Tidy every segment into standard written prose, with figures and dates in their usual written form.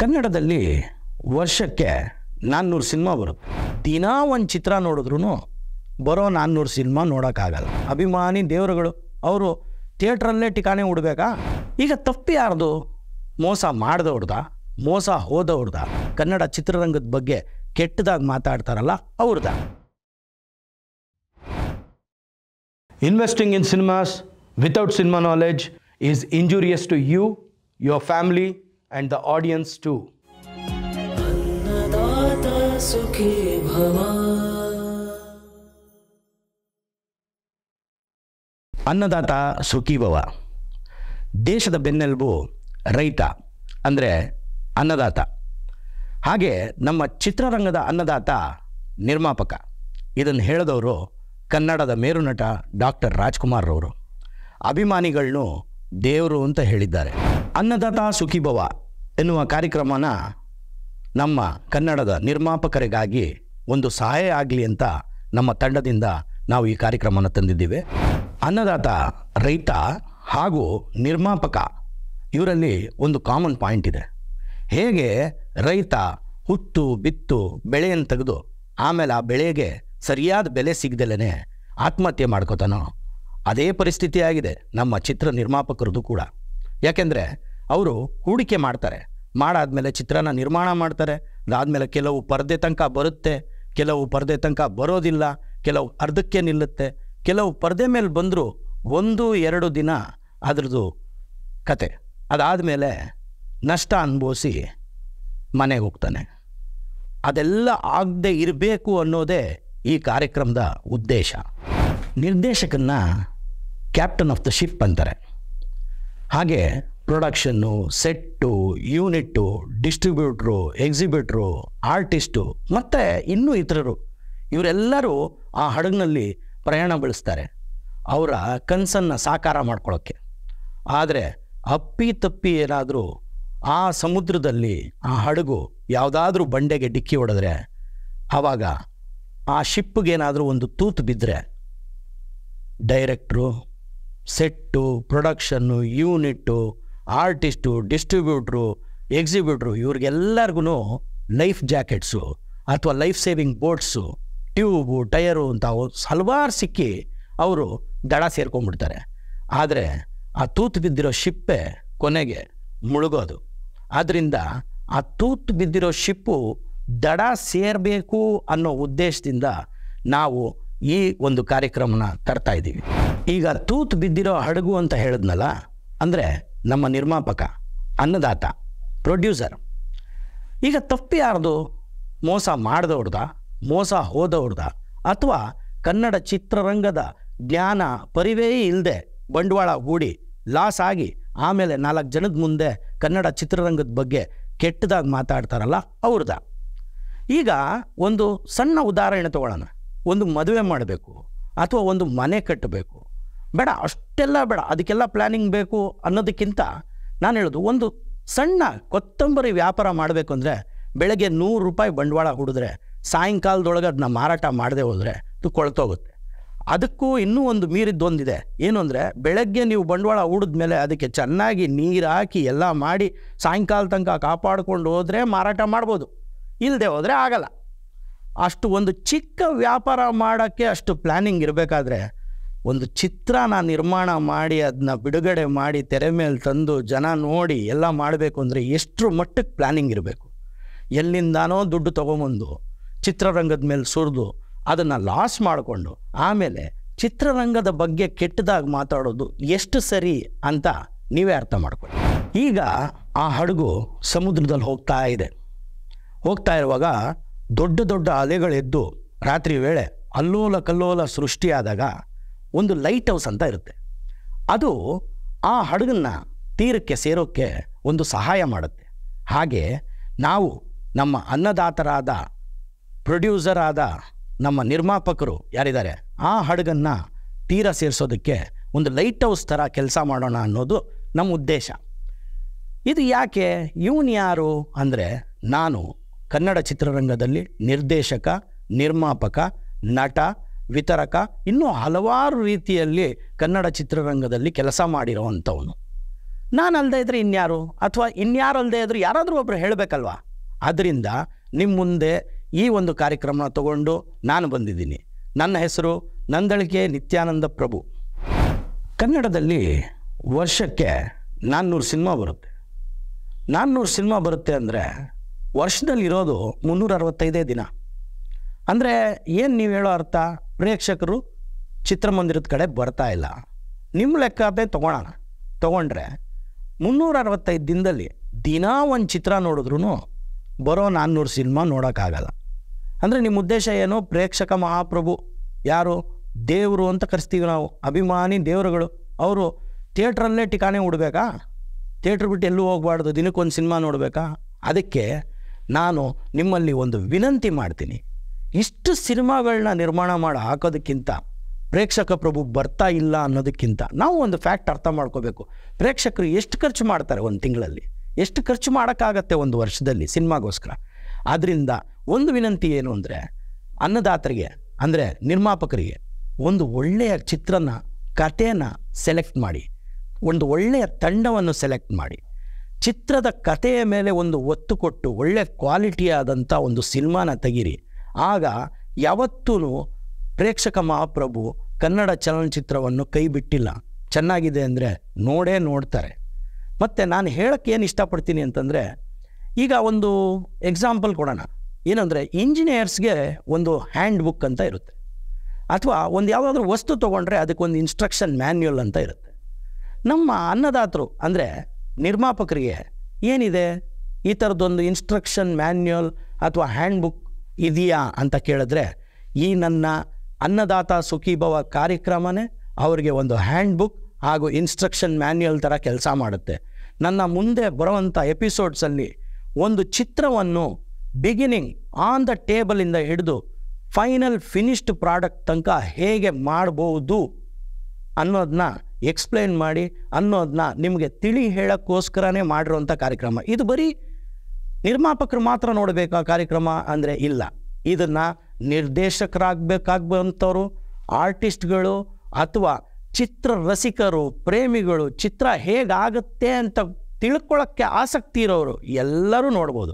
ಕನ್ನಡದಲ್ಲಿ ವರ್ಷಕ್ಕೆ 400 ಸಿನಿಮಾ ಬರುತ್ತೆ. ದಿನಾ ಒಂದು ಚಿತ್ರ ನೋಡಿದ್ರೂ ಬರೋ 400 ಸಿನಿಮಾ ನೋಡೋಕ್ಕಾಗಲ್ಲ. ಅಭಿಮಾನಿ ದೇವರುಗಳು ಅವರು ಥಿಯೇಟ್ರಲ್ಲೇ ಠಿಕಾಣೆ ಉಡಬೇಕಾ? ಈಗ ತಪ್ಪಿ ಯಾರ್ದು? ಮೋಸ ಮಾಡಿದವ್ರದ, ಮೋಸ ಹೋದವ್ರದ, ಕನ್ನಡ ಚಿತ್ರರಂಗದ ಬಗ್ಗೆ ಕೆಟ್ಟದಾಗಿ ಮಾತಾಡ್ತಾರಲ್ಲ ಅವ್ರದ. Investing in cinemas without cinema knowledge is injurious to you, your family and the audience too. Annadata sukhi bhava. ಅನ್ನದಾತ ಸುಖಿ ಭವ. ದೇಶದ ಬೆನ್ನೆಲುಬು ರೈತ ಅಂದರೆ ಅನ್ನದಾತ. ಹಾಗೆ ನಮ್ಮ ಚಿತ್ರರಂಗದ ಅನ್ನದಾತ ನಿರ್ಮಾಪಕ. ಇದನ್ನು ಹೇಳಿದವರು ಕನ್ನಡದ ಮೇರುನಟ ಡಾಕ್ಟರ್ ರಾಜ್ಕುಮಾರ್ ಅವರು. ಅಭಿಮಾನಿಗಳನ್ನು ದೇವರು ಅಂತ ಹೇಳಿದ್ದಾರೆ. ಅನ್ನದಾತ ಸುಖಿ ಭವ ಎನ್ನುವ ಕಾರ್ಯಕ್ರಮನ ನಮ್ಮ ಕನ್ನಡದ ನಿರ್ಮಾಪಕರಿಗಾಗಿ ಒಂದು ಸಹಾಯ ಆಗಲಿ ಅಂತ ನಮ್ಮ ತಂಡದಿಂದ ನಾವು ಈ ಕಾರ್ಯಕ್ರಮನ ತಂದಿದ್ದೀವಿ. ಅನ್ನದಾತ ರೈತ ಹಾಗೂ ನಿರ್ಮಾಪಕ ಇವರಲ್ಲಿ ಒಂದು ಕಾಮನ್ ಪಾಯಿಂಟ್ ಇದೆ. ಹೇಗೆ ರೈತ ಹುತ್ತು ಬಿತ್ತು ಬೆಳೆಯನ್ನು ತೆಗೆದು ಆಮೇಲೆ ಆ ಬೆಳೆಗೆ ಸರಿಯಾದ ಬೆಲೆ ಸಿಗದಲೇ ಆತ್ಮಹತ್ಯೆ ಮಾಡ್ಕೋತಾನೋ ಅದೇ ಪರಿಸ್ಥಿತಿ ಆಗಿದೆ ನಮ್ಮ ಚಿತ್ರ ನಿರ್ಮಾಪಕರದು ಕೂಡ. ಯಾಕೆಂದರೆ ಅವರು ಹೂಡಿಕೆ ಮಾಡ್ತಾರೆ, ಮಾಡಾದ್ಮೇಲೆ ಚಿತ್ರನ ನಿರ್ಮಾಣ ಮಾಡ್ತಾರೆ. ಅದಾದಮೇಲೆ ಕೆಲವು ಪರದೆ ತನಕ ಬರುತ್ತೆ, ಕೆಲವು ಪರದೆ ತನಕ ಬರೋದಿಲ್ಲ, ಕೆಲವು ಅರ್ಧಕ್ಕೆ ನಿಲ್ಲುತ್ತೆ, ಕೆಲವು ಪರದೆ ಮೇಲೆ ಬಂದರೂ 1-2 ದಿನ ಅದರದ್ದು ಕತೆ. ಅದಾದಮೇಲೆ ನಷ್ಟ ಅನುಭವಿಸಿ ಮನೆಗೆ ಹೋಗ್ತಾನೆ. ಅದೆಲ್ಲ ಆಗದೆ ಇರಬೇಕು ಅನ್ನೋದೇ ಈ ಕಾರ್ಯಕ್ರಮದ ಉದ್ದೇಶ. ನಿರ್ದೇಶಕನ್ನ ಕ್ಯಾಪ್ಟನ್ ಆಫ್ ದ ಶಿಪ್ ಅಂತಾರೆ. ಹಾಗೆ ಪ್ರೊಡಕ್ಷನ್ನು, ಸೆಟ್ಟು, ಯೂನಿಟ್ಟು, ಡಿಸ್ಟ್ರಿಬ್ಯೂಟ್ರು, ಎಕ್ಸಿಬಿಟ್ರು, ಆರ್ಟಿಸ್ಟು ಮತ್ತು ಇನ್ನೂ ಇತರರು ಇವರೆಲ್ಲರೂ ಆ ಹಡಗಿನಲ್ಲಿ ಪ್ರಯಾಣ ಬೆಳೆಸ್ತಾರೆ ಅವರ ಕನಸನ್ನು ಸಾಕಾರ ಮಾಡ್ಕೊಳ್ಳೋಕ್ಕೆ. ಆದರೆ ಅಪ್ಪಿ ಏನಾದರೂ ಆ ಸಮುದ್ರದಲ್ಲಿ ಆ ಹಡಗು ಯಾವುದಾದ್ರೂ ಬಂಡೆಗೆ ಡಿಕ್ಕಿ ಹೊಡೆದ್ರೆ, ಆವಾಗ ಆ ಶಿಪ್ಪಿಗೇನಾದರೂ ಒಂದು ತೂತು ಬಿದ್ದರೆ director, set, production, unit, artist, distributor, exhibitor ಇವ್ರಿಗೆಲ್ಲರಿಗೂ ಲೈಫ್ ಜಾಕೆಟ್ಸು ಅಥವಾ life saving boats, tube, tyre ಅಂತ ಹಲವಾರು ಸಿಕ್ಕಿ ಅವರು ದಡ ಸೇರ್ಕೊಂಡ್ಬಿಡ್ತಾರೆ. ಆದರೆ ಆ ತೂತು ಬಿದ್ದಿರೋ ಶಿಪ್ಪೆ ಕೊನೆಗೆ ಮುಳುಗೋದು. ಆದ್ದರಿಂದ ಆ ತೂತು ಬಿದ್ದಿರೋ ಶಿಪ್ಪು ದಡ ಸೇರಬೇಕು ಅನ್ನೋ ಉದ್ದೇಶದಿಂದ ನಾವು ಈ ಒಂದು ಕಾರ್ಯಕ್ರಮನ ತರ್ತಾ ಇದ್ದೀವಿ. ಈಗ ತೂತು ಬಿದ್ದಿರೋ ಹಡಗು ಅಂತ ಹೇಳಿದ್ನಲ್ಲ, ಅಂದರೆ ನಮ್ಮ ನಿರ್ಮಾಪಕ, ಅನ್ನದಾತ, ಪ್ರೊಡ್ಯೂಸರ್. ಈಗ ತಪ್ಪಿ ಯಾರ್ದು? ಮೋಸ ಮಾಡಿದವ್ರದ, ಮೋಸ ಹೋದವ್ರದ, ಅಥವಾ ಕನ್ನಡ ಚಿತ್ರರಂಗದ ಜ್ಞಾನ ಪರಿವೇ ಇಲ್ಲದೆ ಬಂಡವಾಳ ಹೂಡಿ ಲಾಸ್ ಆಗಿ ಆಮೇಲೆ 4 ಜನದ ಮುಂದೆ ಕನ್ನಡ ಚಿತ್ರರಂಗದ ಬಗ್ಗೆ ಕೆಟ್ಟದಾಗಿ ಮಾತಾಡ್ತಾರಲ್ಲ ಅವ್ರದ. ಈಗ ಒಂದು ಸಣ್ಣ ಉದಾಹರಣೆ ತಗೊಳ್ಳೋಣ. ಒಂದು ಮದುವೆ ಮಾಡಬೇಕು ಅಥವಾ ಒಂದು ಮನೆ ಕಟ್ಟಬೇಕು, ಬೇಡ ಅಷ್ಟೆಲ್ಲ ಬೇಡ, ಅದಕ್ಕೆಲ್ಲ ಪ್ಲ್ಯಾನಿಂಗ್ ಬೇಕು ಅನ್ನೋದಕ್ಕಿಂತ ನಾನು ಹೇಳೋದು, ಒಂದು ಸಣ್ಣ ಕೊತ್ತಂಬರಿ ವ್ಯಾಪಾರ ಮಾಡಬೇಕು ಅಂದರೆ ಬೆಳಗ್ಗೆ 100 ರೂಪಾಯಿ ಬಂಡವಾಳ ಹೂಡಿದ್ರೆ ಸಾಯಂಕಾಲದೊಳಗೆ ಅದನ್ನ ಮಾರಾಟ ಮಾಡದೆ ಹೋದರೆ ಅದು ಕೊಳ್ತೋಗುತ್ತೆ. ಅದಕ್ಕೂ ಇನ್ನೂ ಒಂದು ಮೀರಿದ್ದೊಂದಿದೆ. ಏನು ಅಂದರೆ, ಬೆಳಗ್ಗೆ ನೀವು ಬಂಡವಾಳ ಹೂಡಿದ್ಮೇಲೆ ಅದಕ್ಕೆ ಚೆನ್ನಾಗಿ ನೀರು ಹಾಕಿ ಎಲ್ಲ ಮಾಡಿ ಸಾಯಂಕಾಲ ತನಕ ಕಾಪಾಡಿಕೊಂಡು ಹೋದರೆ ಮಾರಾಟ ಮಾಡ್ಬೋದು, ಇಲ್ಲದೆ ಹೋದರೆ ಆಗಲ್ಲ. ಅಷ್ಟು ಒಂದು ಚಿಕ್ಕ ವ್ಯಾಪಾರ ಮಾಡೋಕ್ಕೆ ಅಷ್ಟು ಪ್ಲ್ಯಾನಿಂಗ್ ಇರಬೇಕಾದ್ರೆ, ಒಂದು ಚಿತ್ರನ ನಿರ್ಮಾಣ ಮಾಡಿ ಅದನ್ನ ಬಿಡುಗಡೆ ಮಾಡಿ ತೆರೆ ಮೇಲೆ ತಂದು ಜನ ನೋಡಿ ಎಲ್ಲ ಮಾಡಬೇಕು ಅಂದರೆ ಎಷ್ಟರ ಮಟ್ಟಕ್ಕೆ ಪ್ಲ್ಯಾನಿಂಗ್ ಇರಬೇಕು. ಎಲ್ಲಿಂದಾನೋ ದುಡ್ಡು ತೊಗೊಂಬಂದು ಚಿತ್ರರಂಗದ ಮೇಲೆ ಸುರಿದು ಅದನ್ನು ಲಾಸ್ ಮಾಡಿಕೊಂಡು ಆಮೇಲೆ ಚಿತ್ರರಂಗದ ಬಗ್ಗೆ ಕೆಟ್ಟದಾಗಿ ಮಾತಾಡೋದು ಎಷ್ಟು ಸರಿ ಅಂತ ನೀವೇ ಅರ್ಥ ಮಾಡ್ಕೊಳ್ಳಿ. ಈಗ ಆ ಹಡಗು ಸಮುದ್ರದಲ್ಲಿ ಹೋಗ್ತಾ ಇರುವಾಗ ದೊಡ್ಡ ಅಲೆಗಳೆದ್ದು ರಾತ್ರಿ ವೇಳೆ ಅಲ್ಲೋಲ ಕಲ್ಲೋಲ ಸೃಷ್ಟಿಯಾದಾಗ ಒಂದು ಲೈಟ್ ಹೌಸ್ ಅಂತ ಇರುತ್ತೆ. ಅದು ಆ ಹಡಗನ್ನು ತೀರಕ್ಕೆ ಸೇರೋಕ್ಕೆ ಒಂದು ಸಹಾಯ ಮಾಡುತ್ತೆ. ಹಾಗೆ ನಾವು ನಮ್ಮ ಅನ್ನದಾತರಾದ, ಪ್ರೊಡ್ಯೂಸರ್ ಆದ ನಮ್ಮ ನಿರ್ಮಾಪಕರು ಯಾರಿದ್ದಾರೆ, ಆ ಹಡಗನ್ನು ತೀರ ಸೇರಿಸೋದಕ್ಕೆ ಒಂದು ಲೈಟ್ ಹೌಸ್ ಥರ ಕೆಲಸ ಮಾಡೋಣ ಅನ್ನೋದು ನಮ್ಮ ಉದ್ದೇಶ. ಇದು ಯಾಕೆ? ಇವನು ಯಾರು ಅಂದರೆ, ನಾನು ಕನ್ನಡ ಚಿತ್ರರಂಗದಲ್ಲಿ ನಿರ್ದೇಶಕ, ನಿರ್ಮಾಪಕ, ನಟ, ವಿತರಕ, ಇನ್ನೂ ಹಲವಾರು ರೀತಿಯಲ್ಲಿ ಕನ್ನಡ ಚಿತ್ರರಂಗದಲ್ಲಿ ಕೆಲಸ ಮಾಡಿರೋವಂಥವನು. ನಾನು ಅಲ್ಲದೆ ಇದ್ರೆ ಇನ್ಯಾರು, ಅಥವಾ ಇನ್ಯಾರು ಅಲ್ಲದೆ ಇದ್ರು ಯಾರಾದರೂ ಒಬ್ಬರು ಹೇಳಬೇಕಲ್ವಾ? ಆದ್ದರಿಂದ ನಿಮ್ಮ ಮುಂದೆ ಈ ಒಂದು ಕಾರ್ಯಕ್ರಮ ತಗೊಂಡು ನಾನು ಬಂದಿದ್ದೀನಿ. ನನ್ನ ಹೆಸರು ನಂದಳಿಕೆ ನಿತ್ಯಾನಂದ ಪ್ರಭು. ಕನ್ನಡದಲ್ಲಿ ವರ್ಷಕ್ಕೆ 400 ಸಿನಿಮಾ ಬರುತ್ತೆ. 400 ಸಿನಿಮಾ ಬರುತ್ತೆ ಅಂದರೆ ವರ್ಷದಲ್ಲಿರೋದು 365 ದಿನ. ಅಂದರೆ ಏನು ನೀವು ಹೇಳೋ ಅರ್ಥ? ಪ್ರೇಕ್ಷಕರು ಚಿತ್ರಮಂದಿರದ ಕಡೆ ಬರ್ತಾ ಇಲ್ಲ. ನಿಮ್ಮ ಲೆಕ್ಕದೇ ತೊಗೊಂಡ್ರೆ 365 ದಿನದಲ್ಲಿ ದಿನಾ ಒಂದು ಚಿತ್ರ ನೋಡಿದ್ರೂ ಬರೋ 400 ಸಿನಿಮಾ ನೋಡೋಕ್ಕಾಗಲ್ಲ. ಅಂದರೆ ನಿಮ್ಮ ಉದ್ದೇಶ ಏನು? ಪ್ರೇಕ್ಷಕ ಮಹಾಪ್ರಭು ಯಾರು? ದೇವರು ಅಂತ ಕರೆಸ್ತೀವಿ ನಾವು, ಅಭಿಮಾನಿ ದೇವರುಗಳು. ಅವರು ಥಿಯೇಟ್ರಲ್ಲೇ ಠಿಕಾಣೆ ಉಡಬೇಕಾ? ಥಿಯೇಟ್ರ್ ಬಿಟ್ಟು ಎಲ್ಲೂ ಹೋಗಬಾರ್ದು, ದಿನಕ್ಕೊಂದು ಸಿನಿಮಾ ನೋಡಬೇಕಾ? ಅದಕ್ಕೆ ನಾನು ನಿಮ್ಮಲ್ಲಿ ಒಂದು ವಿನಂತಿ ಮಾಡ್ತೀನಿ. ಇಷ್ಟು ಸಿನಿಮಾಗಳನ್ನ ನಿರ್ಮಾಣ ಮಾಡಿ ಹಾಕೋದಕ್ಕಿಂತ ಪ್ರೇಕ್ಷಕ ಪ್ರಭು ಬರ್ತಾ ಇಲ್ಲ ಅನ್ನೋದಕ್ಕಿಂತ ನಾವು ಒಂದು ಫ್ಯಾಕ್ಟ್ ಅರ್ಥ ಮಾಡ್ಕೋಬೇಕು. ಪ್ರೇಕ್ಷಕರು ಎಷ್ಟು ಖರ್ಚು ಮಾಡ್ತಾರೆ ಒಂದು ತಿಂಗಳಲ್ಲಿ, ಎಷ್ಟು ಖರ್ಚು ಮಾಡೋಕ್ಕಾಗತ್ತೆ ಒಂದು ವರ್ಷದಲ್ಲಿ ಸಿನಿಮಾಗೋಸ್ಕರ. ಆದ್ದರಿಂದ ಒಂದು ವಿನಂತಿ ಏನು ಅಂದರೆ, ಅನ್ನದಾತರಿಗೆ ಅಂದರೆ ನಿರ್ಮಾಪಕರಿಗೆ ಒಂದು ಒಳ್ಳೆಯ ಚಿತ್ರನ, ಕಥೆನ ಸೆಲೆಕ್ಟ್ ಮಾಡಿ, ಒಂದು ಒಳ್ಳೆಯ ತಂಡವನ್ನು ಸೆಲೆಕ್ಟ್ ಮಾಡಿ, ಚಿತ್ರದ ಕಥೆಯ ಮೇಲೆ ಒಂದು ಒತ್ತು ಕೊಟ್ಟು ಒಳ್ಳೆಯ ಕ್ವಾಲಿಟಿಯಾದಂಥ ಒಂದು ಸಿನಿಮಾನ ತೆಗೀರಿ. ಆಗ ಯಾವತ್ತೂ ಪ್ರೇಕ್ಷಕ ಮಹಾಪ್ರಭು ಕನ್ನಡ ಚಲನಚಿತ್ರವನ್ನು ಕೈ ಬಿಟ್ಟಿಲ್ಲ. ಚೆನ್ನಾಗಿದೆ ಅಂದರೆ ನೋಡೇ ನೋಡ್ತಾರೆ. ಮತ್ತು ನಾನು ಹೇಳೋಕ್ಕೆ ಏನು ಇಷ್ಟಪಡ್ತೀನಿ ಅಂತಂದರೆ, ಈಗ ಒಂದು ಎಕ್ಸಾಂಪಲ್ ಕೊಡೋಣ. ಏನಂದರೆ, ಇಂಜಿನಿಯರ್ಸ್ಗೆ ಒಂದು ಹ್ಯಾಂಡ್ ಬುಕ್ ಅಂತ ಇರುತ್ತೆ, ಅಥವಾ ಒಂದು ಯಾವುದಾದ್ರೂ ವಸ್ತು ತೊಗೊಂಡ್ರೆ ಅದಕ್ಕೊಂದು ಇನ್ಸ್ಟ್ರಕ್ಷನ್ ಮ್ಯಾನ್ಯುಯಲ್ ಅಂತ ಇರುತ್ತೆ. ನಮ್ಮ ಅನ್ನದಾತರು ಅಂದರೆ ನಿರ್ಮಾಪಕರಿಗೆ ಏನಿದೆ? ಈ ಥರದ್ದೊಂದು ಇನ್ಸ್ಟ್ರಕ್ಷನ್ ಮ್ಯಾನ್ಯುಯಲ್ ಅಥವಾ ಹ್ಯಾಂಡ್ ಬುಕ್ ಇದೆಯಾ ಅಂತ ಕೇಳಿದ್ರೆ, ಈ ನನ್ನ ಅನ್ನದಾತ ಸುಖೀಭವ ಕಾರ್ಯಕ್ರಮನೇ ಅವರಿಗೆ ಒಂದು ಹ್ಯಾಂಡ್ ಬುಕ್ ಹಾಗೂ ಇನ್ಸ್ಟ್ರಕ್ಷನ್ ಮ್ಯಾನ್ಯುಯಲ್ ಥರ ಕೆಲಸ ಮಾಡುತ್ತೆ. ನನ್ನ ಮುಂದೆ ಬರುವಂಥ ಎಪಿಸೋಡ್ಸಲ್ಲಿ ಒಂದು ಚಿತ್ರವನ್ನು ಬಿಗಿನಿಂಗ್ ಆನ್ ದ ಟೇಬಲಿಂದ ಹಿಡಿದು ಫೈನಲ್ ಫಿನಿಶ್ಡ್ ಪ್ರಾಡಕ್ಟ್ ತನಕ ಹೇಗೆ ಮಾಡ್ಬೋದು ಅನ್ನೋದನ್ನ ಎಕ್ಸ್ಪ್ಲೇನ್ ಮಾಡಿ, ಅನ್ನೋದನ್ನ ನಿಮಗೆ ತಿಳಿ ಹೇಳೋಕ್ಕೋಸ್ಕರನೇ ಮಾಡಿರೋಂಥ ಕಾರ್ಯಕ್ರಮ. ಇದು ಬರೀ ನಿರ್ಮಾಪಕರು ಮಾತ್ರ ನೋಡಬೇಕಾ ಕಾರ್ಯಕ್ರಮ ಅಂದರೆ ಇಲ್ಲ. ಇದನ್ನು ನಿರ್ದೇಶಕರಾಗಬೇಕಾಗುವಂಥವ್ರು, ಆರ್ಟಿಸ್ಟ್ಗಳು, ಅಥವಾ ಚಿತ್ರ ರಸಿಕರು, ಪ್ರೇಮಿಗಳು, ಚಿತ್ರ ಹೇಗಾಗುತ್ತೆ ಅಂತ ತಿಳ್ಕೊಳ್ಳೋಕ್ಕೆ ಆಸಕ್ತಿ ಇರೋರು ಎಲ್ಲರೂ ನೋಡ್ಬೋದು.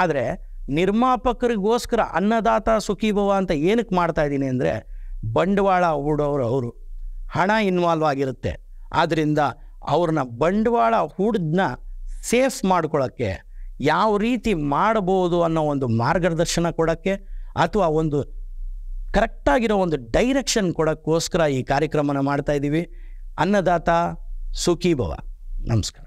ಆದರೆ ನಿರ್ಮಾಪಕರಿಗೋಸ್ಕರ ಅನ್ನದಾತ ಸುಖೀಭವ ಅಂತ ಏನಕ್ಕೆ ಮಾಡ್ತಾಯಿದ್ದೀನಿ ಅಂದರೆ, ಬಂಡವಾಳ ಹೂಡೋರು ಅವರು, ಹಣ ಇನ್ವಾಲ್ವ್ ಆಗಿರುತ್ತೆ. ಆದ್ದರಿಂದ ಅವ್ರನ್ನ ಬಂಡವಾಳ ಹೂಡೋದನ್ನ ಸೇಫ್ ಮಾಡ್ಕೊಳ್ಳೋಕ್ಕೆ, ಯಾವ ರೀತಿ ಮಾಡ್ಬೋದು ಅನ್ನೋ ಒಂದು ಮಾರ್ಗದರ್ಶನ ಕೊಡೋಕ್ಕೆ, ಅಥವಾ ಒಂದು ಕರೆಕ್ಟಾಗಿರೋ ಒಂದು ಡೈರೆಕ್ಷನ್ ಕೊಡೋಕ್ಕೋಸ್ಕರ ಈ ಕಾರ್ಯಕ್ರಮನ ಮಾಡ್ತಾಯಿದ್ದೀವಿ. ಅನ್ನದಾತ ಸುಖೀಭವ. ನಮಸ್ಕಾರ.